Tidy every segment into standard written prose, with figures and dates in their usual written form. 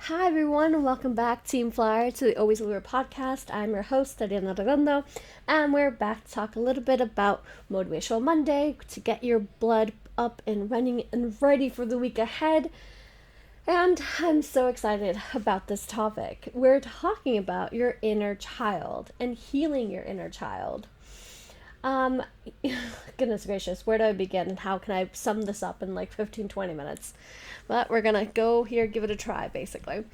Hi everyone, and welcome back, Team Flyer, to the Always Lure podcast. I'm your host, Ariana Redondo, and we're back to talk a little bit about Motivational Monday to get your blood up and running and ready for the week ahead. And I'm so excited about this topic. We're talking about your inner child and healing your inner child. Um, Goodness gracious, where do I begin and how can I sum this up in like 15-20 minutes? But we're gonna go here, give it a try, basically.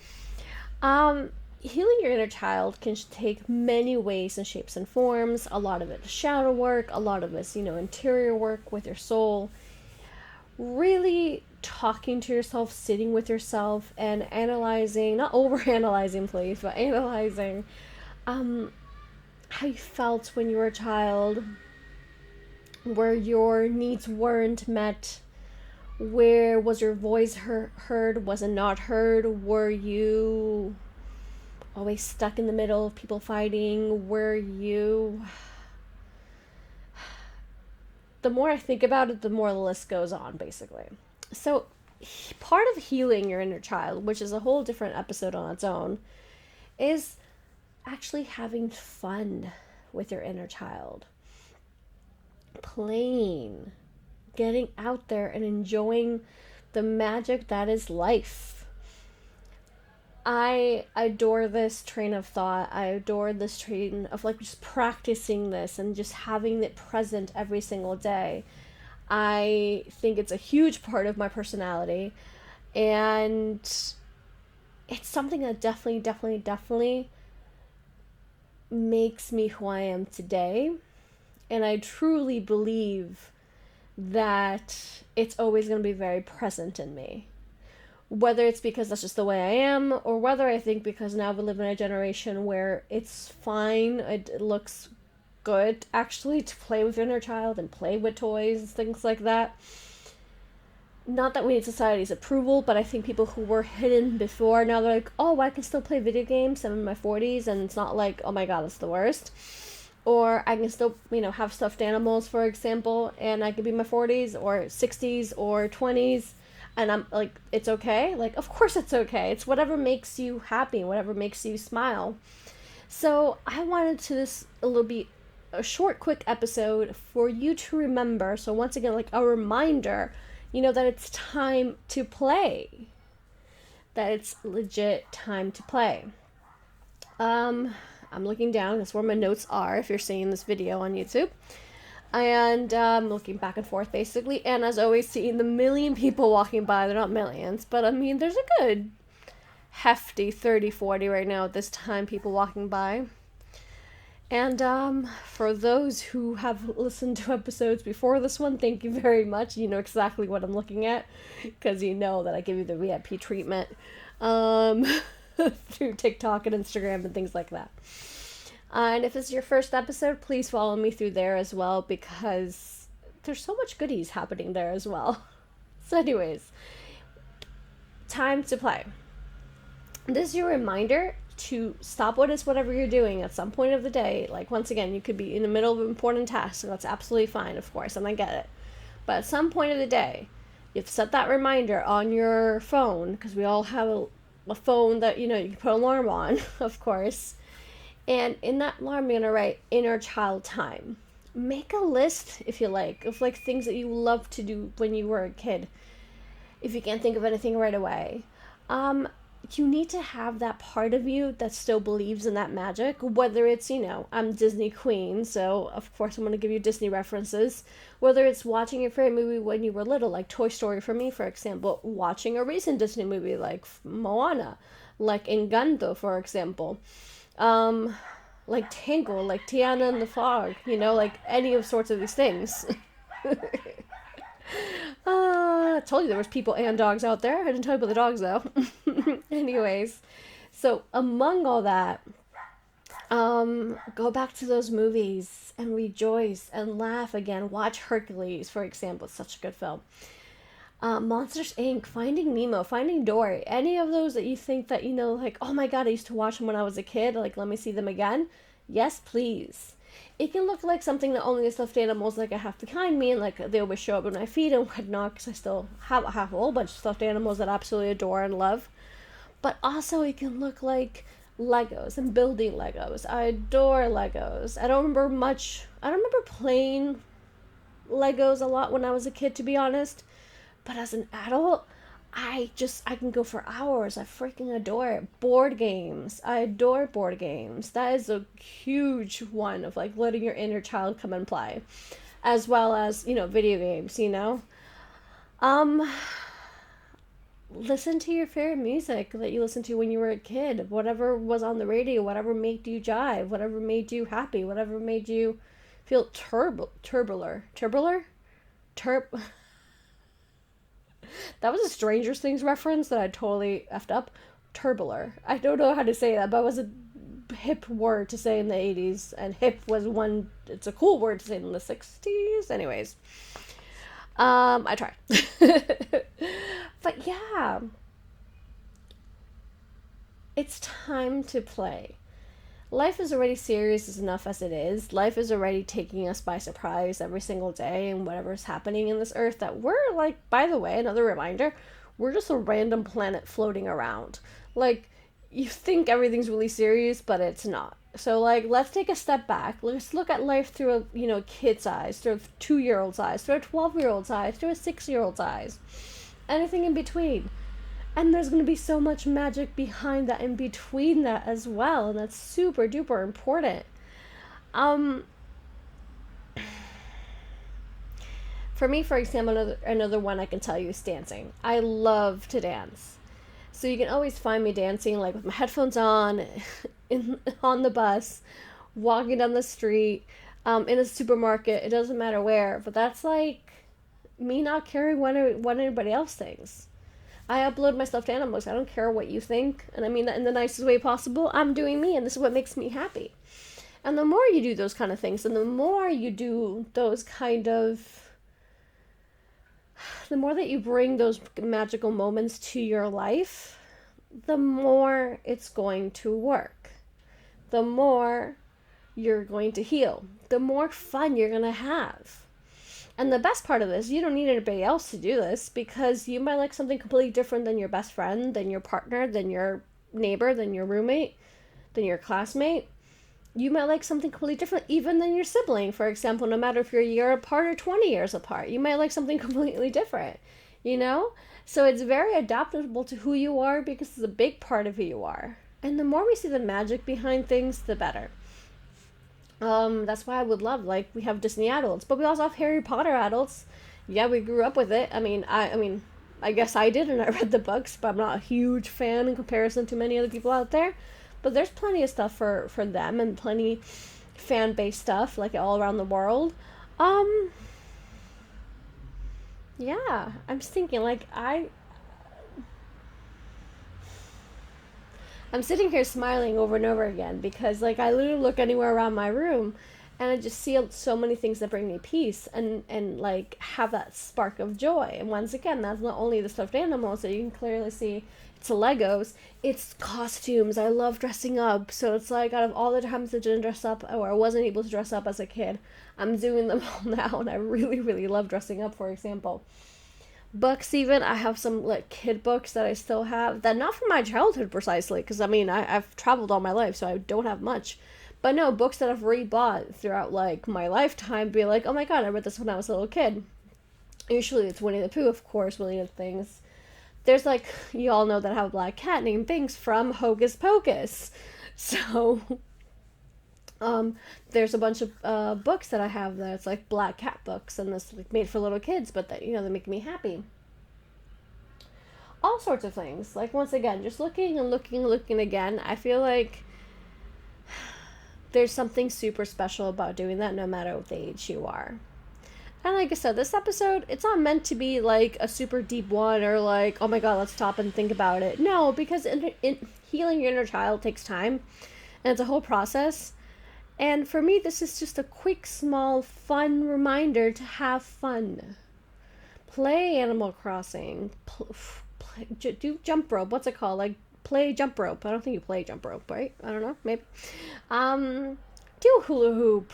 Healing your inner child can take many ways and shapes and forms. A lot of it is shadow work, a lot of it's, interior work with your soul. Really talking to yourself, sitting with yourself, and analyzing, not over analyzing, please, but analyzing how you felt when you were a child, where your needs weren't met, where was your voice heard, was it not heard, were you always stuck in the middle of people fighting, were you... The more I think about it, the more the list goes on, basically. So part of healing your inner child, which is a whole different episode on its own, is actually having fun with your inner child. Playing, getting out there and enjoying the magic that is life. I adore this train of thought. I adore this train of just practicing this and just having it present every single day. I think it's a huge part of my personality, and it's something that definitely makes me who I am today. And I truly believe that it's always going to be very present in me. Whether it's because that's just the way I am, or whether I think because now we live in a generation where it's fine, it looks good actually to play with your inner child and play with toys and things like that. Not that we need society's approval, but I think people who were hidden before, now they're like, oh, I can still play video games. I'm in my 40s, and it's not like, oh my god, it's the worst. Or I can still, have stuffed animals, for example, and I could be in my 40s or 60s or 20s, and I'm like, it's okay? Like, of course it's okay. It's whatever makes you happy, whatever makes you smile. So I wanted to this a little bit a short, quick episode for you to remember. So once again, like a reminder, that it's time to play. That it's legit time to play. I'm looking down. That's where my notes are if you're seeing this video on YouTube. And looking back and forth, basically. And as always, seeing the million people walking by. They're not millions, but I mean, there's a good hefty 30-40 right now at this time, people walking by. And for those who have listened to episodes before this one, thank you very much. You know exactly what I'm looking at, because you know that I give you the VIP treatment. Through TikTok and Instagram and things like that. And if it's your first episode, please follow me through there as well, because there's so much goodies happening there as well. So anyways, time to play. This is your reminder to stop whatever you're doing at some point of the day. Like, once again, you could be in the middle of an important task, and that's absolutely fine, of course, and I get it. But at some point of the day, you have to set that reminder on your phone, because we all have a phone that, you can put an alarm on, of course. And in that alarm, you're going to write inner child time. Make a list, if you like, of things that you loved to do when you were a kid. If you can't think of anything right away. You need to have that part of you that still believes in that magic, whether it's, I'm Disney Queen, so of course I'm going to give you Disney references, whether it's watching your favorite movie when you were little, like Toy Story for me, for example, watching a recent Disney movie like Moana, like Encanto, for example, like Tangle, like Tiana and the Frog, like any of sorts of these things. I told you there was people and dogs out there. I didn't tell you about the dogs, though. Anyways, so among all that, go back to those movies and rejoice and laugh again. Watch Hercules, for example. It's such a good film. Monsters, Inc., Finding Nemo, Finding Dory. Any of those that you think that, like, oh my god, I used to watch them when I was a kid. Like, let me see them again. Yes, please. It can look like something that only the stuffed animals I have behind me, and they always show up in my feed and whatnot, because I still have a whole bunch of stuffed animals that I absolutely adore and love. but also it can look like Legos and building Legos. I adore Legos. I don't remember playing Legos a lot when I was a kid, to be honest. But as an adult, I can go for hours. I freaking adore it. Board games. I adore board games. That is a huge one of like letting your inner child come and play. As well as, video games. Um Listen to your favorite music that you listened to when you were a kid. Whatever was on the radio, whatever made you jive, whatever made you happy, whatever made you feel turbular. Turb That was a Stranger Things reference that I totally effed up. Turbular. I don't know how to say that, but it was a hip word to say in the 80s, and hip was one, it's a cool word to say in the 60s. Anyways, I tried. But yeah, it's time to play. Life is already serious enough as it is. Life is already taking us by surprise every single day and whatever's happening in this earth that we're like, by the way, another reminder, we're just a random planet floating around. Like, you think everything's really serious, but it's not. So like, let's take a step back. Let's look at life through a kid's eyes, through a 2-year-old's eyes, through a 12-year-old's eyes, through a 6-year-old's eyes. Anything in between. And there's going to be so much magic behind that, in between that as well, and that's super duper important. Um, for me, for example, another one I can tell you is dancing. I love to dance, so you can always find me dancing, like with my headphones on, on the bus, walking down the street, in a supermarket. It doesn't matter where, but that's like me not caring what anybody else thinks. I upload my stuffed animals. I don't care what you think. And I mean that in the nicest way possible. I'm doing me, and this is what makes me happy. And the more you do those kind of things, and the more you do those kind of. The more that you bring those magical moments to your life, the more it's going to work. The more you're going to heal. The more fun you're going to have. And the best part of this, you don't need anybody else to do this, because you might like something completely different than your best friend, than your partner, than your neighbor, than your roommate, than your classmate. You might like something completely different even than your sibling, for example, no matter if you're a year apart or 20 years apart. You might like something completely different. So it's very adaptable to who you are, because it's a big part of who you are. And the more we see the magic behind things, the better. That's why I would love, like, we have Disney adults, but we also have Harry Potter adults. Yeah, we grew up with it. I guess I did, and I read the books, but I'm not a huge fan in comparison to many other people out there. But there's plenty of stuff for them, and plenty fan-based stuff, like, all around the world. Yeah, I'm just thinking, like, I'm sitting here smiling over and over again, because like I literally look anywhere around my room and I just see so many things that bring me peace, and like have that spark of joy. And once again, that's not only the stuffed animals that you can clearly see, it's the Legos, it's costumes. I love dressing up. So it's like, out of all the times I didn't dress up, or I wasn't able to dress up as a kid, I'm doing them all now, and I really, really love dressing up, for example. Books, even I have some like kid books that I still have, that not from my childhood precisely, because I've traveled all my life, so I don't have much, but no, books that I've rebought throughout like my lifetime, be like, oh my god, I read this when I was a little kid. Usually it's Winnie the Pooh, of course. Winnie the Things. There's like, you all know that I have a black cat named Binks from Hocus Pocus. So there's a bunch of books that I have that's like black cat books, and this like made for little kids, but that they make me happy. All sorts of things. Like, once again, just looking and looking and looking again, I feel like there's something super special about doing that, no matter what age you are. And like I said, this episode, it's not meant to be like a super deep one, or like, oh my god, let's stop and think about it. No, because healing your inner child takes time, and it's a whole process. And for me, this is just a quick, small, fun reminder to have fun. Play Animal Crossing. Do jump rope. What's it called? Like, play jump rope. I don't think you play jump rope, right? I don't know. Maybe. Do hula hoop.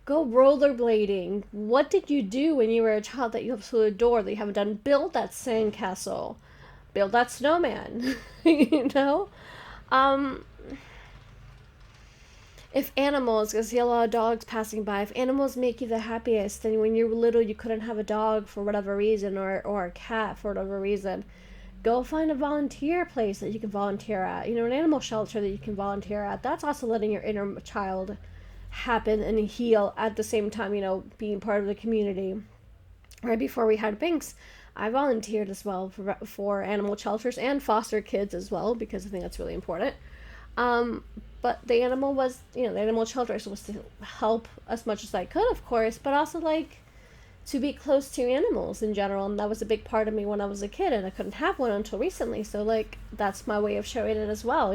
Go rollerblading. What did you do when you were a child that you absolutely adore that you haven't done? Build that sandcastle. build that snowman. You know? Um, if animals, because I see a lot of dogs passing by, if animals make you the happiest, and when you were little you couldn't have a dog for whatever reason, or a cat for whatever reason, go find a volunteer place that you can volunteer at. You know, an animal shelter that you can volunteer at. That's also letting your inner child happen and heal at the same time, being part of the community. Right before we had Binks, I volunteered as well for animal shelters and foster kids as well, because I think that's really important. Um, but the animal was, the animal shelters was to help as much as I could, of course, but also like to be close to animals in general. And that was a big part of me when I was a kid, and I couldn't have one until recently. So, like, that's my way of showing it as well.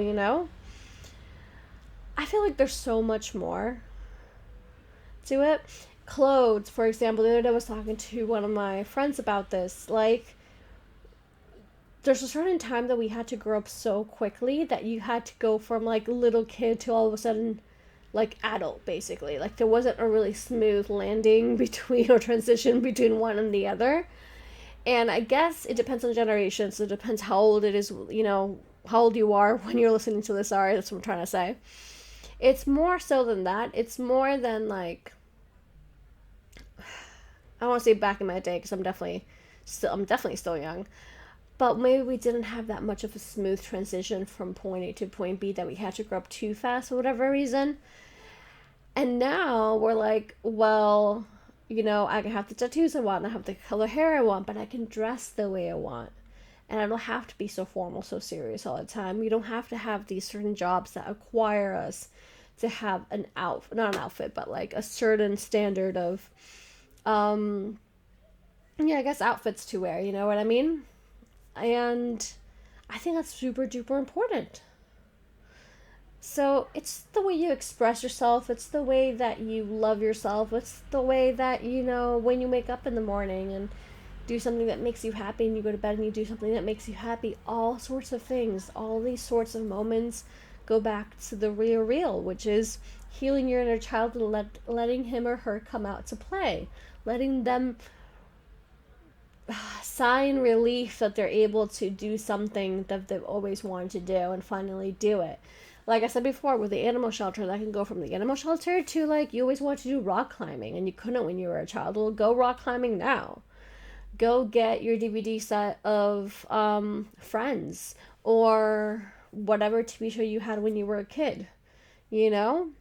I feel like there's so much more to it. Clothes, for example, the other day I was talking to one of my friends about this. Like, there's a certain time that we had to grow up so quickly that you had to go from like little kid to all of a sudden like adult, basically. Like, there wasn't a really smooth landing between or transition between one and the other. And I guess it depends on generation, so it depends how old it is, how old you are when you're listening to this. Sorry, that's what I'm trying to say. It's more so than that. It's more than like, I don't want to say back in my day, because I'm definitely still young. But maybe we didn't have that much of a smooth transition from point A to point B, that we had to grow up too fast for whatever reason. And now we're like, well, I can have the tattoos I want, I have the color hair I want, but I can dress the way I want. And I don't have to be so formal, so serious all the time. We don't have to have these certain jobs that acquire us to have not an outfit, but like a certain standard of, I guess outfits to wear, you know what I mean? And I think that's super duper important. So it's the way you express yourself, it's the way that you love yourself, it's the way that, when you wake up in the morning and do something that makes you happy, and you go to bed and you do something that makes you happy. All sorts of things, all these sorts of moments go back to the real, which is healing your inner child and letting him or her come out to play. Letting them sigh in relief that they're able to do something that they've always wanted to do and finally do it. Like I said before, with the animal shelter, that can go from the animal shelter to like you always wanted to do rock climbing and you couldn't when you were a child. Well, go rock climbing now. Go get your DVD set of Friends or whatever TV show you had when you were a kid. You know?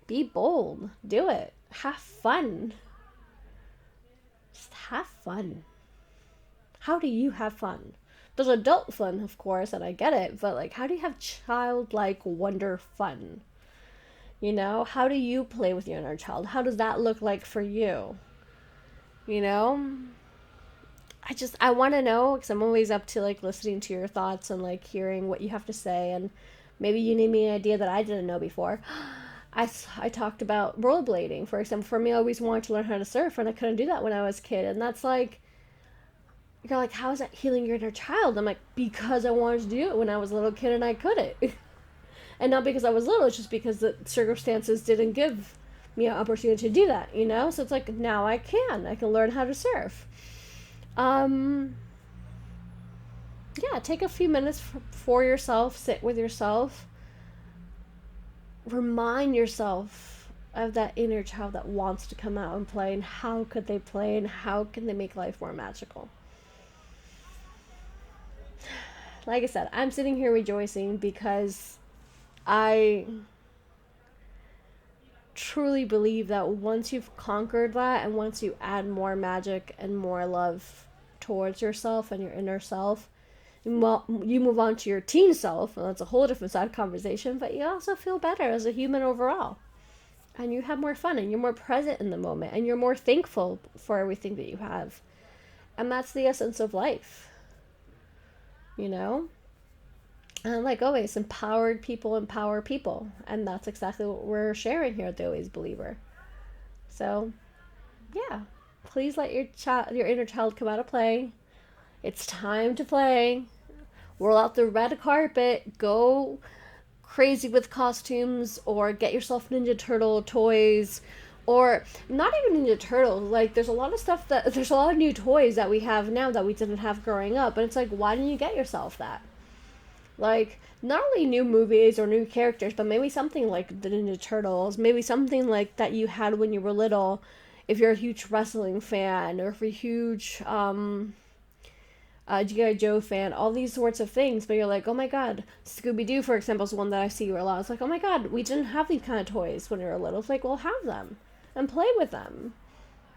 Be bold. Do it. Have fun. Just have fun. How do you have fun? There's adult fun, of course, and I get it, but like, how do you have childlike wonder fun? How do you play with your inner child? How does that look like for you? You know? I want to know, because I'm always up to like listening to your thoughts and like hearing what you have to say, and maybe you need me an idea that I didn't know before. I talked about rollerblading, for example. For me, I always wanted to learn how to surf, and I couldn't do that when I was a kid. And that's like, you're like, how is that healing your inner child? I'm like, because I wanted to do it when I was a little kid and I couldn't. And not because I was little, it's just because the circumstances didn't give me an opportunity to do that. So it's like, now I can learn how to surf. Yeah, take a few minutes for yourself, sit with yourself, remind yourself of that inner child that wants to come out and play, and how could they play, and how can they make life more magical. Like I said, I'm sitting here rejoicing because I truly believe that once you've conquered that, and once you add more magic and more love towards yourself and your inner self, well, you move on to your teen self, and that's a whole different side conversation, but you also feel better as a human overall. And you have more fun, and you're more present in the moment, and you're more thankful for everything that you have. And that's the essence of life. And like always, empowered people empower people. And that's exactly what we're sharing here at the Always Believer. So, yeah. Please let your inner child come out of play. It's time to play. Roll out the red carpet. Go crazy with costumes, or get yourself Ninja Turtle toys, Or not even Ninja Turtles. Like, there's a lot of stuff there's a lot of new toys that we have now that we didn't have growing up. And it's like, why didn't you get yourself that? Like, not only new movies or new characters, but maybe something like the Ninja Turtles, maybe something like that you had when you were little, if you're a huge wrestling fan, or if you're a huge G.I. Joe fan, all these sorts of things. But you're like, oh my god, Scooby Doo, for example, is one that I see a lot. It's like, oh my god, we didn't have these kind of toys when we were little. It's like, well, have them and play with them.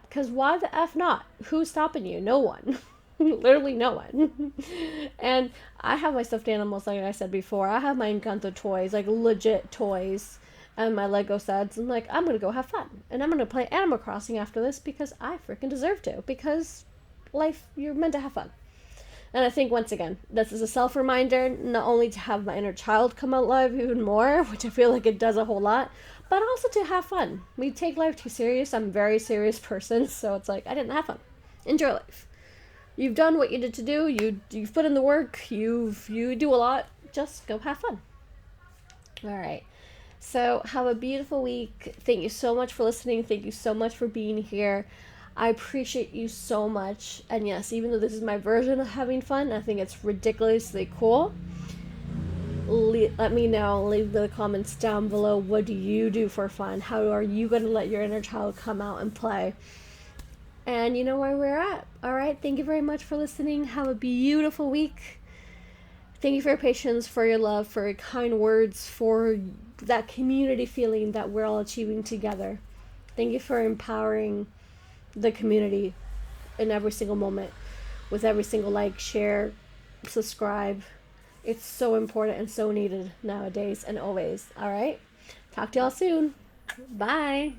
Because why the F not? Who's stopping you? No one. Literally no one. And I have my stuffed animals, like I said before. I have my Encanto toys, like legit toys, and my Lego sets. I'm like, I'm going to go have fun. And I'm going to play Animal Crossing after this because I freaking deserve to. Because life, you're meant to have fun. And I think, once again, this is a self-reminder, not only to have my inner child come alive even more, which I feel like it does a whole lot, but also to have fun. We take life too serious. I'm a very serious person, so it's like, I didn't have fun. Enjoy life. You've done what you did to do. You've put in the work. You do a lot. Just go have fun. All right. So have a beautiful week. Thank you so much for listening. Thank you so much for being here. I appreciate you so much. And yes, even though this is my version of having fun, I think it's ridiculously cool. Let me know. Leave the comments down below. What do you do for fun? How are you going to let your inner child come out and play? And you know where we're at. All right. Thank you very much for listening. Have a beautiful week. Thank you for your patience, for your love, for your kind words, for that community feeling that we're all achieving together. Thank you for empowering the community in every single moment, with every single like, share, subscribe. It's so important and so needed nowadays and always. All right. Talk to y'all soon. Bye.